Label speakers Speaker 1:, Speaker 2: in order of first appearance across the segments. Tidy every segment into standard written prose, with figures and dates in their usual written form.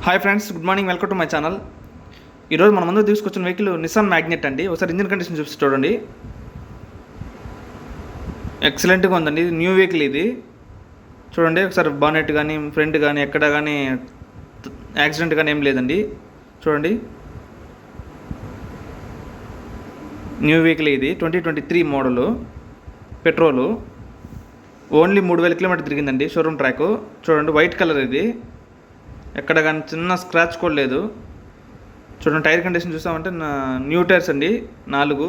Speaker 1: Hi friends, good morning. Welcome to my channel. ఈరోజు మన ముందు తీసుకొచ్చిన వెహికల్ నిసాన్ మ్యాగ్నెట్ అండి. ఒకసారి ఇంజిన్ కండిషన్ చూసి చూడండి. ఎక్సలెంట్గా ఉందండి. న్యూ వెహికల్ ఇది. చూడండి ఒకసారి బానెట్ కానీ ఫ్రంట్ కానీ ఎక్కడ కానీ యాక్సిడెంట్ కానీ ఏం లేదండి. చూడండి, న్యూ వెహికల్ ఇది. 2023 మోడలు, పెట్రోలు. ఓన్లీ 3000 కిలోమీటర్ తిరిగిందండి. Showroom track. చూడండి, వైట్ కలర్ ఇది. ఎక్కడ కానీ చిన్న స్క్రాచ్ కూడా లేదు. చూడండి, టైర్ కండిషన్ చూసామంటే న్యూ టైర్స్ అండి, 4.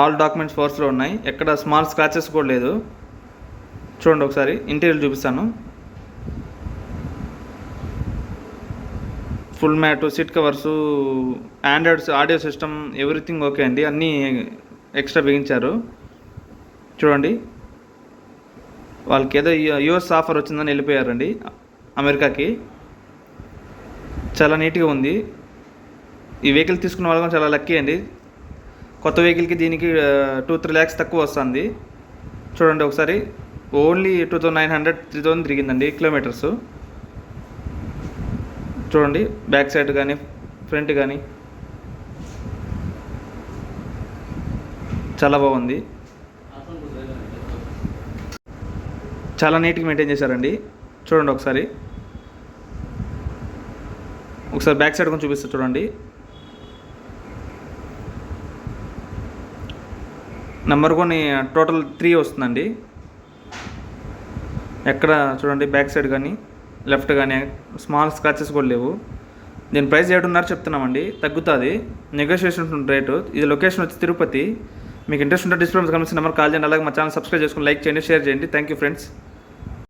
Speaker 1: ఆల్ డాక్యుమెంట్స్ ఫోర్స్లో ఉన్నాయి. ఎక్కడ స్మాల్ స్క్రాచెస్ కూడా లేదు. చూడండి, ఒకసారి ఇంటీరియర్ చూపిస్తాను. Full mat, seat covers, androids, audio system, everything okay అండి. అన్నీ ఎక్స్ట్రా బిగించారు. చూడండి, వాళ్ళకి ఏదో యూఎస్ ఆఫర్ వచ్చిందని వెళ్ళిపోయారండి అమెరికాకి. చాలా నీట్గా ఉంది. ఈ వెహికల్ తీసుకున్న వాళ్ళకి చాలా లక్కీ అండి. కొత్త వెహికల్కి దీనికి 2-3 lakhs తక్కువ వస్తుంది. చూడండి ఒకసారి, ఓన్లీ 2900-3000 తిరిగిందండి కిలోమీటర్స్. చూడండి, బ్యాక్ సైడ్ కానీ ఫ్రంట్ కానీ చాలా బాగుంది. చాలా నీట్గా మెయింటైన్ చేశారండి. చూడండి ఒకసారి బ్యాక్ సైడ్ కొంచెం చూపిస్తా. చూడండి, నెంబర్ కొని టోటల్ 3 వస్తుందండి. ఎక్కడ చూడండి, బ్యాక్ సైడ్ కానీ లెఫ్ట్ కానీ స్మాల్ స్క్రాచెస్ కూడా లేవు. దీని ప్రైస్ 7.5 చెప్తున్నామండి. తగ్గుతుంది, నెగోషియేషన్ ఉంటుంది రేటు. ఇది లొకేషన్ వచ్చి తిరుపతి. మీకు ఇంట్రెస్ట్ ఉంటే డిస్ప్లే కనిపిస్తున్న నెంబర్ కాల్ చేయండి. అలాగే మా ఛానల్ సబ్స్క్రైబ్ చేసుకుని లైక్ చేయండి, షేర్ చేయండి. Thank you friends.